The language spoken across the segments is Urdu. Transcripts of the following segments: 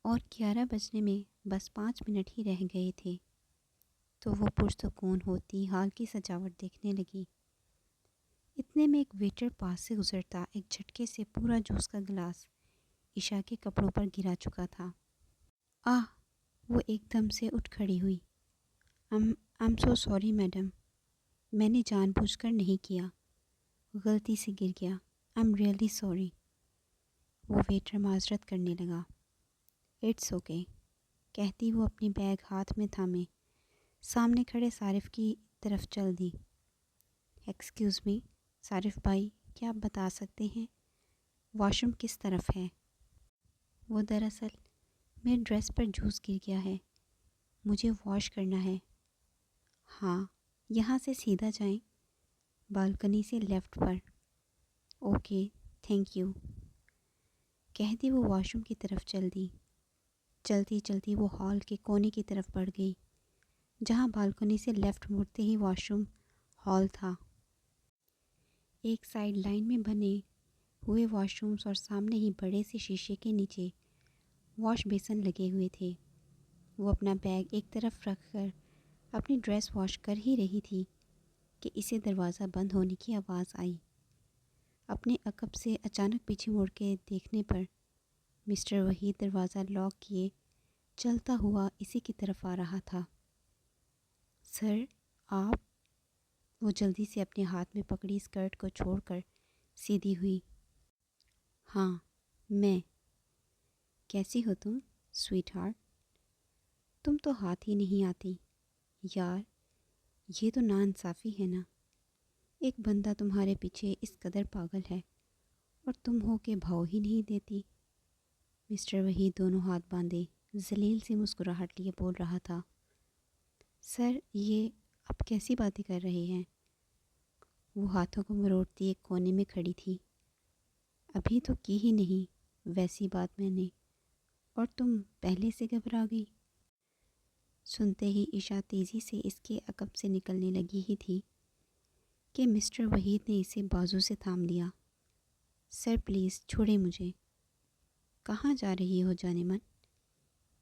اور 11 بجنے میں بس 5 منٹ ہی رہ گئے تھے تو وہ پرسکون ہوتی ہال کی سجاوٹ دیکھنے لگی۔ اتنے میں ایک ویٹر پاس سے گزرتا ایک جھٹکے سے پورا جوس کا گلاس عشاء کے کپڑوں پر گرا چکا تھا۔ آہ! وہ ایک دم سے اٹھ کھڑی ہوئی۔ I'm so sorry میڈم، میں نے جان بوجھ کر نہیں کیا، غلطی سے گر گیا۔ I'm really sorry۔ وہ ویٹر معذرت کرنے لگا۔ It's okay کہتی وہ اپنی بیگ ہاتھ میں تھامے سامنے کھڑے صارف کی طرف چل دی۔ ایکسکیوز می صارف بھائی، کیا آپ بتا سکتے ہیں واش روم کس طرف ہے؟ وہ دراصل میرے ڈریس پر جوس گر گیا ہے، مجھے واش کرنا ہے۔ ہاں، یہاں سے سیدھا جائیں، بالکنی سے left per. Okay, thank you کہتی وہ واش روم کی طرف چل دی۔ چلتی چلتی وہ ہال کے کونے کی طرف بڑھ گئی جہاں بالکنی سے لیفٹ مڑتے ہی واش روم ہال تھا۔ ایک سائڈ لائن میں بنے ہوئے واش رومز اور سامنے ہی بڑے سے شیشے کے نیچے واش بیسن لگے ہوئے تھے۔ وہ اپنا بیگ ایک طرف رکھ کر اپنی ڈریس واش کر ہی رہی تھی کہ اسے دروازہ بند ہونے کی آواز آئی۔ اپنے عقب سے اچانک پیچھے مڑ کے دیکھنے پر مسٹر وحید دروازہ لاک کیے چلتا ہوا اسی کی طرف آ رہا تھا۔ سر، آپ؟ وہ جلدی سے اپنے ہاتھ میں پکڑی اسکرٹ کو چھوڑ کر سیدھی ہوئی۔ ہاں، میں۔ کیسی ہو تم سویٹ ہارٹ؟ تم تو ہاتھ ہی نہیں آتی یار، یہ تو ناانصافی ہے نا۔ ایک بندہ تمہارے پیچھے اس قدر پاگل ہے اور تم ہو کے بھاؤ ہی نہیں دیتی۔ مسٹر وحید دونوں ہاتھ باندھے ذلیل سی مسکراہٹ لیے بول رہا تھا۔ سر، یہ آپ کیسی باتیں کر رہے ہیں؟ وہ ہاتھوں کو مروڑتی ایک کونے میں کھڑی تھی۔ ابھی تو کی ہی نہیں ویسی بات میں نے، اور تم پہلے سے گھبرا گئی۔ سنتے ہی عشاء تیزی سے اس کے عقب سے نکلنے لگی ہی تھی کہ مسٹر وحید نے اسے بازو سے تھام لیا۔ سر پلیز چھوڑیں مجھے۔ کہاں جا رہی ہو جانے من؟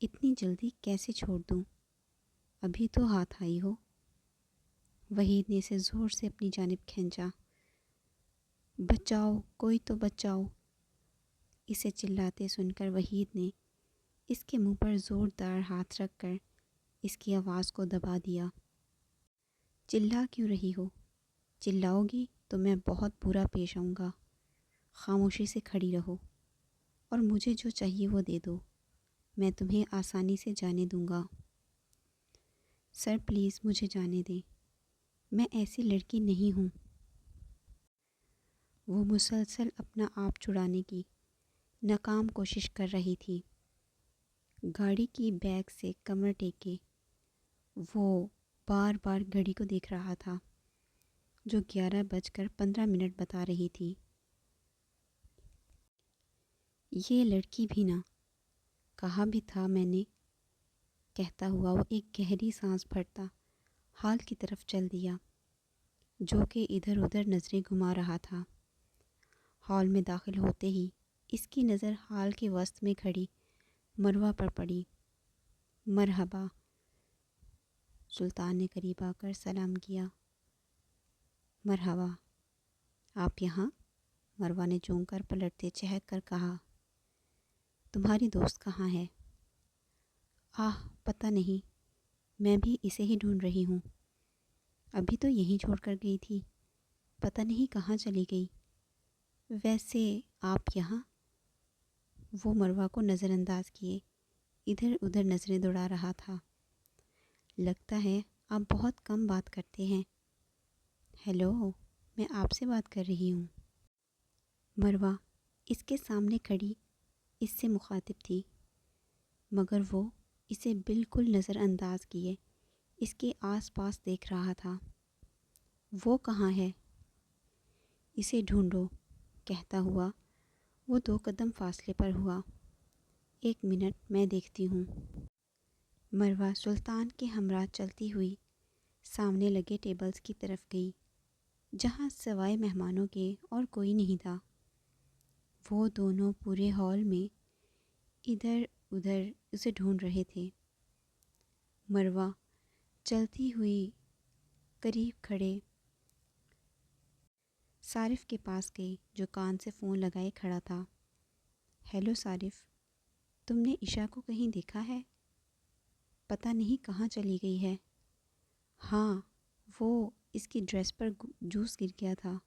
اتنی جلدی کیسے چھوڑ دوں؟ ابھی تو ہاتھ آئی ہو۔ وحید نے اسے زور سے اپنی جانب کھینچا۔ بچاؤ، کوئی تو بچاؤ! اسے چلاتے سن کر وحید نے اس کے منہ پر زوردار ہاتھ رکھ کر اس کی آواز کو دبا دیا۔ چلا کیوں رہی ہو؟ چلاؤ گی تو میں بہت برا پیش آؤں گا۔ خاموشی سے کھڑی رہو اور مجھے جو چاہیے وہ دے دو، میں تمہیں آسانی سے جانے دوں گا۔ سر پلیز مجھے جانے دیں، میں ایسی لڑکی نہیں ہوں۔ وہ مسلسل اپنا آپ چھڑانے کی ناکام کوشش کر رہی تھی۔ گاڑی کی بیک سے کمر ٹیکے وہ بار بار گھڑی کو دیکھ رہا تھا جو 11:15 بتا رہی تھی۔ یہ لڑکی بھی نہ، کہا بھی تھا میں نے، کہتا ہوا وہ ایک گہری سانس بھرتا ہال کی طرف چل دیا جو کہ ادھر ادھر نظریں گھما رہا تھا۔ ہال میں داخل ہوتے ہی اس کی نظر ہال کے وسط میں کھڑی مروہ پر پڑی۔ مرحبا، سلطان نے قریب آ کر سلام کیا۔ مرحبا، آپ یہاں؟ مروہ نے چونک کر پلٹتے چہک کر کہا۔ تمہاری دوست کہاں ہے؟ آہ، پتہ نہیں، میں بھی اسے ہی ڈھونڈ رہی ہوں۔ ابھی تو یہیں چھوڑ کر گئی تھی، پتہ نہیں کہاں چلی گئی۔ ویسے آپ یہاں؟ وہ مروہ کو نظر انداز کیے ادھر ادھر نظریں دوڑا رہا تھا۔ لگتا ہے آپ بہت کم بات کرتے ہیں۔ ہیلو، میں آپ سے بات کر رہی ہوں۔ مروہ اس کے سامنے کھڑی اس سے مخاطب تھی، مگر وہ اسے بالکل نظر انداز کیے اس کے آس پاس دیکھ رہا تھا۔ وہ کہاں ہے؟ اسے ڈھونڈو، کہتا ہوا وہ 2 قدم فاصلے پر ہوا۔ 1 منٹ میں دیکھتی ہوں۔ مروہ سلطان کے ہمراہ چلتی ہوئی سامنے لگے ٹیبلز کی طرف گئی جہاں سوائے مہمانوں کے اور کوئی نہیں تھا۔ وہ دونوں پورے ہال میں ادھر ادھر اسے ڈھونڈ رہے تھے۔ مروہ چلتی ہوئی قریب کھڑے صارف کے پاس گئی جو کان سے فون لگائے کھڑا تھا۔ ہیلو صارف، تم نے عشاء کو کہیں دیکھا ہے؟ پتہ نہیں کہاں چلی گئی ہے۔ ہاں، وہ اس کی ڈریس پر جوس گر گیا تھا،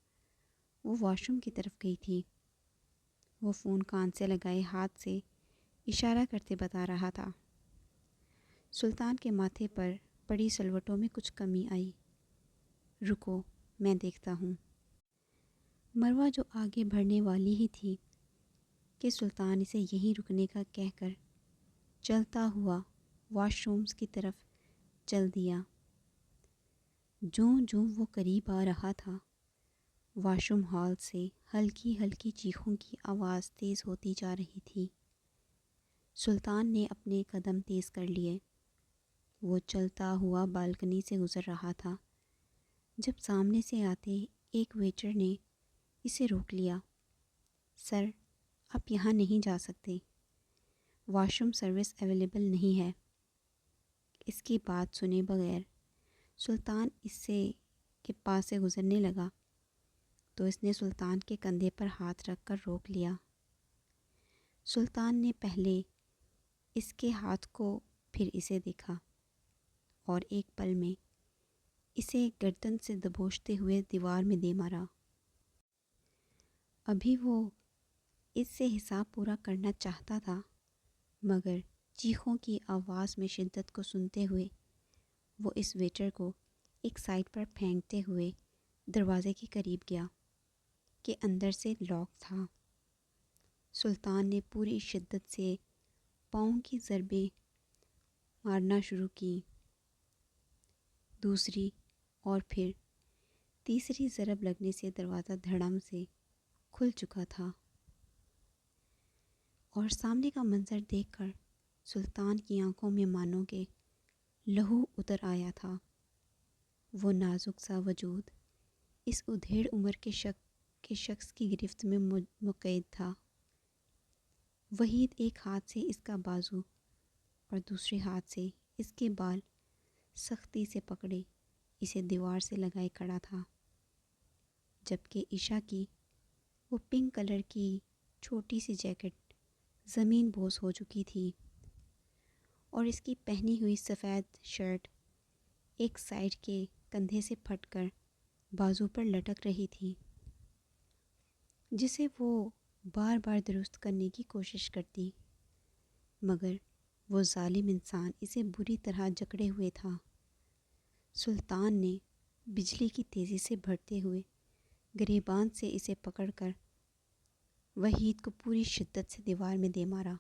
وہ واش روم کی طرف گئی تھی۔ وہ فون کان سے لگائے ہاتھ سے اشارہ کرتے بتا رہا تھا۔ سلطان کے ماتھے پر پڑی سلوٹوں میں کچھ کمی آئی۔ رکو، میں دیکھتا ہوں۔ مروہ جو آگے بڑھنے والی ہی تھی کہ سلطان اسے یہیں رکنے کا کہہ کر چلتا ہوا واش رومز کی طرف چل دیا۔ جوں جوں وہ قریب آ رہا تھا، واش روم ہال سے ہلکی ہلکی چیخوں کی آواز تیز ہوتی جا رہی تھی۔ سلطان نے اپنے قدم تیز کر لیے۔ وہ چلتا ہوا بالکنی سے گزر رہا تھا جب سامنے سے آتے ایک ویٹر نے اسے روک لیا۔ سر، آپ یہاں نہیں جا سکتے، واش روم سروس اویلیبل نہیں ہے۔ اس کی بات سنے بغیر سلطان اس سے کے پاس سے گزرنے لگا تو اس نے سلطان کے کندھے پر ہاتھ رکھ کر روک لیا۔ سلطان نے پہلے اس کے ہاتھ کو پھر اسے دیکھا اور ایک پل میں اسے گردن سے دبوچتے ہوئے دیوار میں دے مارا۔ ابھی وہ اس سے حساب پورا کرنا چاہتا تھا مگر چیخوں کی آواز میں شدت کو سنتے ہوئے وہ اس ویٹر کو ایک سائڈ پر پھینکتے ہوئے دروازے کے قریب گیا کہ اندر سے لاک تھا۔ سلطان نے پوری شدت سے پاؤں کی ضربیں مارنا شروع کی۔ دوسری اور پھر تیسری ضرب لگنے سے دروازہ دھڑام سے کھل چکا تھا اور سامنے کا منظر دیکھ کر سلطان کی آنکھوں میں مانو کہ لہو اتر آیا تھا۔ وہ نازک سا وجود اس ادھیڑ عمر کے شخص کی گرفت میں مقید تھا۔ وحید ایک ہاتھ سے اس کا بازو اور دوسرے ہاتھ سے اس کے بال سختی سے پکڑے اسے دیوار سے لگائے کھڑا تھا، جبکہ عشاء کی وہ پنک کلر کی چھوٹی سی جیکٹ زمین بوس ہو چکی تھی اور اس کی پہنی ہوئی سفید شرٹ ایک سائڈ کے کندھے سے پھٹ کر بازو پر لٹک رہی تھی، جسے وہ بار بار درست کرنے کی کوشش کرتی مگر وہ ظالم انسان اسے بری طرح جکڑے ہوئے تھا۔ سلطان نے بجلی کی تیزی سے بڑھتے ہوئے گریبان سے اسے پکڑ کر وحید کو پوری شدت سے دیوار میں دے مارا۔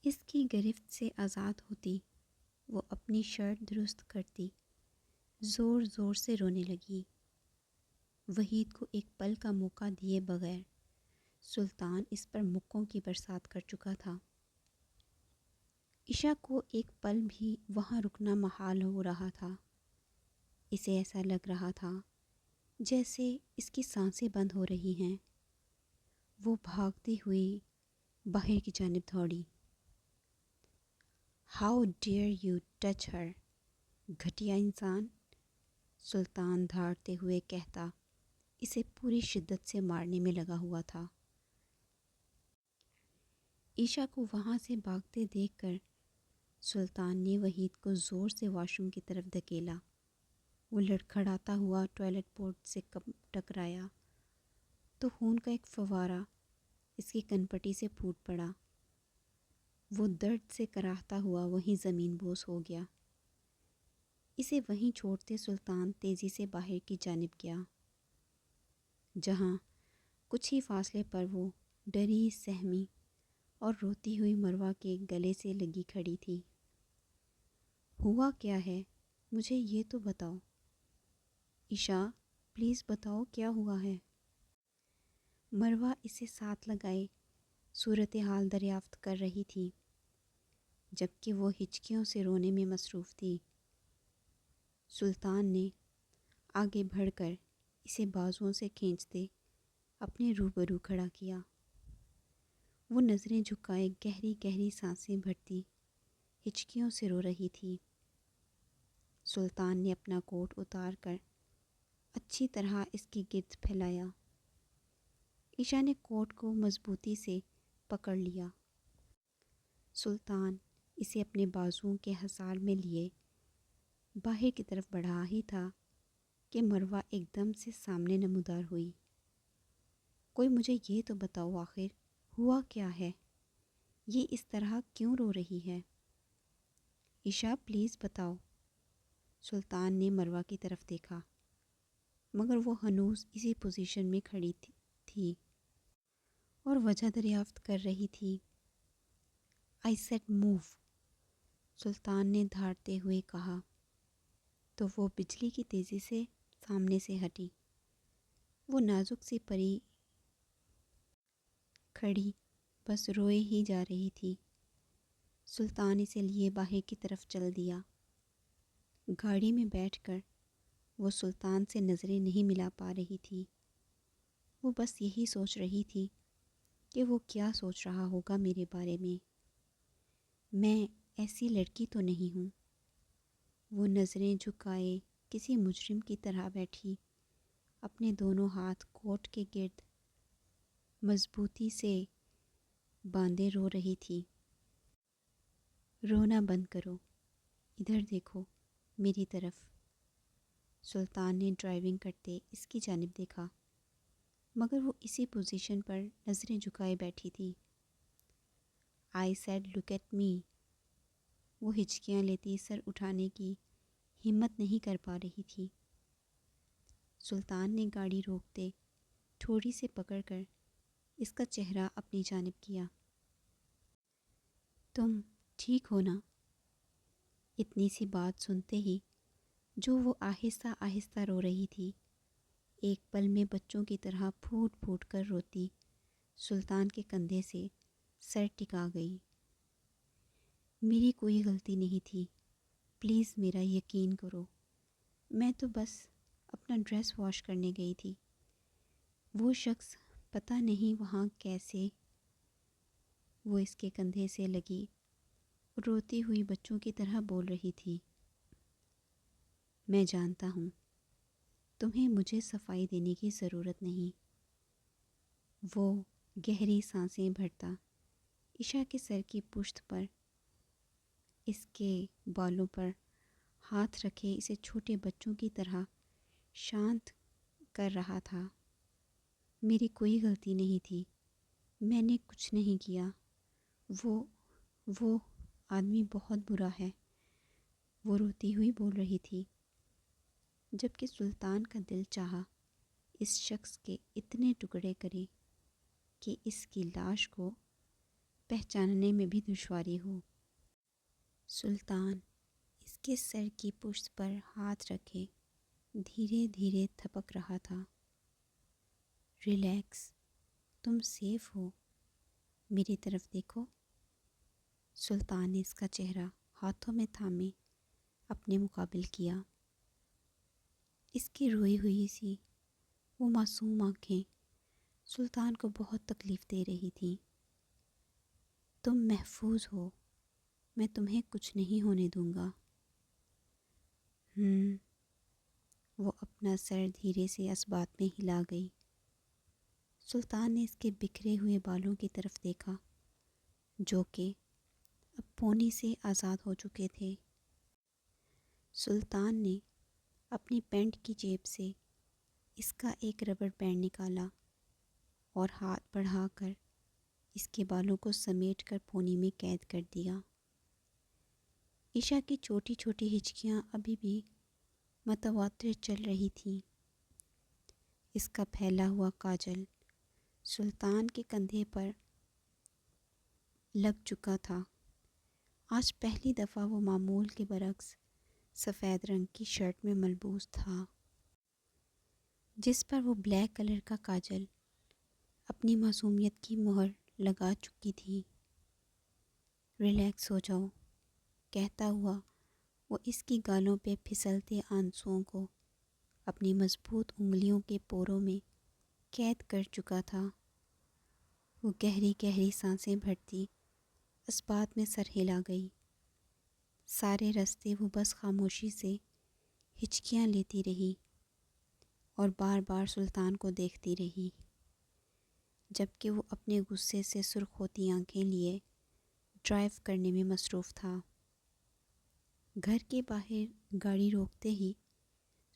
اس کی گرفت سے آزاد ہوتی وہ اپنی شرٹ درست کرتی زور زور سے رونے لگی۔ وحید کو ایک پل کا موقع دیے بغیر سلطان اس پر مکوں کی برسات کر چکا تھا۔ عشاء کو ایک پل بھی وہاں رکنا محال ہو رہا تھا۔ اسے ایسا لگ رہا تھا جیسے اس کی سانسیں بند ہو رہی ہیں۔ وہ بھاگتی ہوئی باہر کی جانب دوڑی۔ ہاؤ ڈیئر یو ٹچ ہر، گھٹیا انسان، سلطان دھاڑتے ہوئے کہتا اسے پوری شدت سے مارنے میں لگا ہوا تھا۔ عشاء کو وہاں سے بھاگتے دیکھ کر سلطان نے وحید کو زور سے واش روم کی طرف دھکیلا۔ وہ لڑکھڑاتا ہوا ٹوائلٹ پورٹ سے ٹکرایا تو خون کا ایک فوارہ اس کی کنپٹی سے پھوٹ پڑا۔ وہ درد سے کراہتا ہوا وہیں زمین بوس ہو گیا۔ اسے وہیں چھوڑتے سلطان تیزی سے باہر کی جانب گیا، جہاں کچھ ہی فاصلے پر وہ ڈری سہمی اور روتی ہوئی مروہ کے گلے سے لگی کھڑی تھی۔ ہوا کیا ہے؟ مجھے یہ تو بتاؤ عشاء، پلیز بتاؤ کیا ہوا ہے؟ مروہ اسے ساتھ لگائے صورتحال دریافت کر رہی تھی جبکہ وہ ہچکیوں سے رونے میں مصروف تھی۔ سلطان نے آگے بڑھ کر اسے بازوؤں سے کھینچتے اپنے روبرو کھڑا کیا۔ وہ نظریں جھکائے گہری گہری سانسیں بھرتی ہچکیوں سے رو رہی تھی۔ سلطان نے اپنا کوٹ اتار کر اچھی طرح اس کی گرد پھیلایا۔ عشا نے کوٹ کو مضبوطی سے پکڑ لیا۔ سلطان اسے اپنے بازوؤں کے حصار میں لیے باہر کی طرف بڑھا ہی تھا کہ مروہ ایک دم سے سامنے نمودار ہوئی۔ کوئی مجھے یہ تو بتاؤ آخر ہوا کیا ہے؟ یہ اس طرح کیوں رو رہی ہے؟ عشا پلیز بتاؤ۔ سلطان نے مروہ کی طرف دیکھا مگر وہ ہنوز اسی پوزیشن میں کھڑی تھی اور وجہ دریافت کر رہی تھی۔ آئی سیڈ موو، سلطان نے دھاڑتے ہوئے کہا تو وہ بجلی کی تیزی سے سامنے سے ہٹی۔ وہ نازک سی پری کھڑی بس روئے ہی جا رہی تھی۔ سلطان اسے لیے باہر کی طرف چل دیا۔ گاڑی میں بیٹھ کر وہ سلطان سے نظریں نہیں ملا پا رہی تھی۔ وہ بس یہی سوچ رہی تھی کہ وہ کیا سوچ رہا ہوگا میرے بارے میں۔ میں ایسی لڑکی تو نہیں ہوں۔ وہ نظریں جھکائے کسی مجرم کی طرح بیٹھی اپنے دونوں ہاتھ کوٹ کے گرد مضبوطی سے باندھے رو رہی تھی۔ رونا بند کرو، ادھر دیکھو میری طرف۔ سلطان نے ڈرائیونگ کرتے اس کی جانب دیکھا مگر وہ اسی پوزیشن پر نظریں جھکائے بیٹھی تھی۔ I said look at me, وہ ہچکیاں لیتی سر اٹھانے کی ہمت نہیں کر پا رہی تھی۔ سلطان نے گاڑی روکتے تھوڑی سے پکڑ کر اس کا چہرہ اپنی جانب کیا۔ تم ٹھیک ہو نا؟ اتنی سی بات سنتے ہی جو وہ آہستہ آہستہ رو رہی تھی، ایک پل میں بچوں کی طرح پھوٹ پھوٹ کر روتی سلطان کے کندھے سے سر ٹکا گئی۔ میری کوئی غلطی نہیں تھی، پلیز میرا یقین کرو۔ میں تو بس اپنا ڈریس واش کرنے گئی تھی۔ وہ شخص پتہ نہیں وہاں کیسے۔ وہ اس کے کندھے سے لگی روتی ہوئی بچوں کی طرح بول رہی تھی۔ میں جانتا ہوں تمہیں مجھے صفائی دینے کی ضرورت نہیں۔ وہ گہری سانسیں بھرتا عشا کے سر کی پشت پر اس کے بالوں پر ہاتھ رکھے اسے چھوٹے بچوں کی طرح شانت کر رہا تھا۔ میری کوئی غلطی نہیں تھی، میں نے کچھ نہیں کیا۔ وہ آدمی بہت برا ہے، وہ روتی ہوئی بول رہی تھی، جبکہ سلطان کا دل چاہا اس شخص کے اتنے ٹکڑے کرے کہ اس کی لاش کو پہچاننے میں بھی دشواری ہو۔ سلطان اس کے سر کی پشت پر ہاتھ رکھے دھیرے دھیرے تھپک رہا تھا۔ ریلیکس، تم سیف ہو، میری طرف دیکھو۔ سلطان نے اس کا چہرہ ہاتھوں میں تھامے اپنے مقابل کیا۔ اس کی روئی ہوئی سی وہ معصوم آنکھیں سلطان کو بہت تکلیف دے رہی تھیں۔ تم محفوظ ہو، میں تمہیں کچھ نہیں ہونے دوں گا۔ وہ اپنا سر دھیرے سے اس بات میں ہلا گئی۔ سلطان نے اس کے بکھرے ہوئے بالوں کی طرف دیکھا جو کہ اب پونی سے آزاد ہو چکے تھے۔ سلطان نے اپنی پینٹ کی جیب سے اس کا ایک ربڑ بینڈ نکالا اور ہاتھ بڑھا کر اس کے بالوں کو سمیٹ کر پونی میں قید کر دیا۔ عشا کی چھوٹی چھوٹی ہچکیاں ابھی بھی متواتر چل رہی تھیں۔ اس کا پھیلا ہوا کاجل سلطان کے کندھے پر لگ چکا تھا۔ آج پہلی دفعہ وہ معمول کے برعکس سفید رنگ کی شرٹ میں ملبوس تھا جس پر وہ بلیک کلر کا کاجل اپنی معصومیت کی مہر لگا چکی تھی۔ ریلیکس ہو جاؤ، کہتا ہوا وہ اس کی گالوں پہ پھسلتے آنسوؤں کو اپنی مضبوط انگلیوں کے پوروں میں قید کر چکا تھا۔ وہ گہری گہری سانسیں بھرتی اس بات میں سر ہلا گئی۔ سارے راستے وہ بس خاموشی سے ہچکیاں لیتی رہی اور بار بار سلطان کو دیکھتی رہی، جبکہ وہ اپنے غصے سے سرخ ہوتی آنکھیں لیے ڈرائیو کرنے میں مصروف تھا۔ گھر کے باہر گاڑی روکتے ہی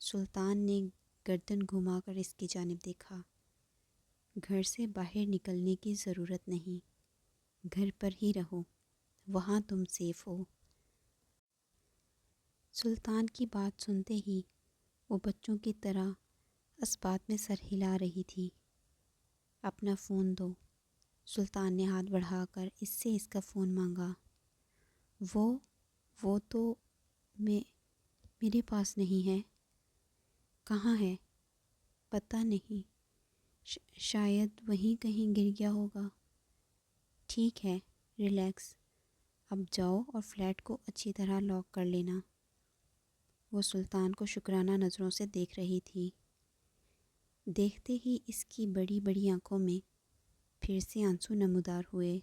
سلطان نے گردن گھما کر اس کی جانب دیکھا۔ گھر سے باہر نکلنے کی ضرورت نہیں، گھر پر ہی رہو، وہاں تم سیف ہو۔ سلطان کی بات سنتے ہی وہ بچوں کی طرح اس بات میں سر ہلا رہی تھی۔ اپنا فون دو، سلطان نے ہاتھ بڑھا کر اس سے اس کا فون مانگا۔ وہ تو میرے پاس نہیں ہے۔ کہاں ہے؟ پتہ نہیں، شاید وہیں کہیں گر گیا ہوگا۔ ٹھیک ہے، ریلیکس، اب جاؤ اور فلیٹ کو اچھی طرح لاک کر لینا۔ وہ سلطان کو شکرانہ نظروں سے دیکھ رہی تھی۔ دیکھتے ہی اس کی بڑی بڑی آنکھوں میں پھر سے آنسو نمودار ہوئے۔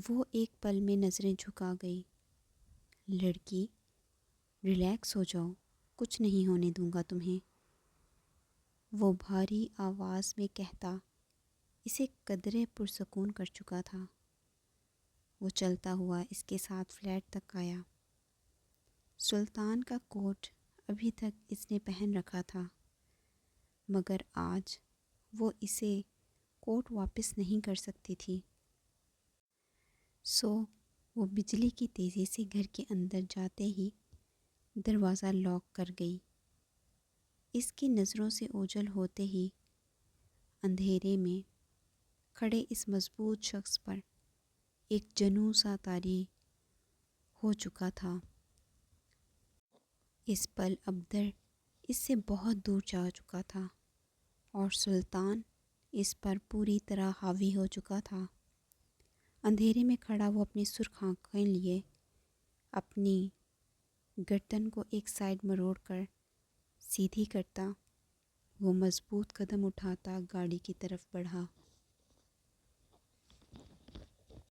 وہ ایک پل میں نظریں جھکا گئی۔ لڑکی، ریلیکس ہو جاؤ، کچھ نہیں ہونے دوں گا تمہیں، وہ بھاری آواز میں کہتا اسے قدرے پرسکون کر چکا تھا۔ وہ چلتا ہوا اس کے ساتھ فلیٹ تک آیا۔ سلطان کا کوٹ ابھی تک اس نے پہن رکھا تھا، مگر آج وہ اسے کوٹ واپس نہیں کر سکتی تھی، سو وہ بجلی کی تیزی سے گھر کے اندر جاتے ہی دروازہ لاک کر گئی۔ اس کی نظروں سے اوجھل ہوتے ہی اندھیرے میں کھڑے اس مضبوط شخص پر ایک جنوں سا طاری ہو چکا تھا۔ اس پل ابدر اس سے بہت دور جا چکا تھا اور سلطان اس پر پوری طرح حاوی ہو چکا تھا۔ اندھیرے میں کھڑا وہ اپنی سرخ آنکھیں لیے اپنی گردن کو ایک سائیڈ مروڑ کر سیدھی کرتا، وہ مضبوط قدم اٹھاتا گاڑی کی طرف بڑھا۔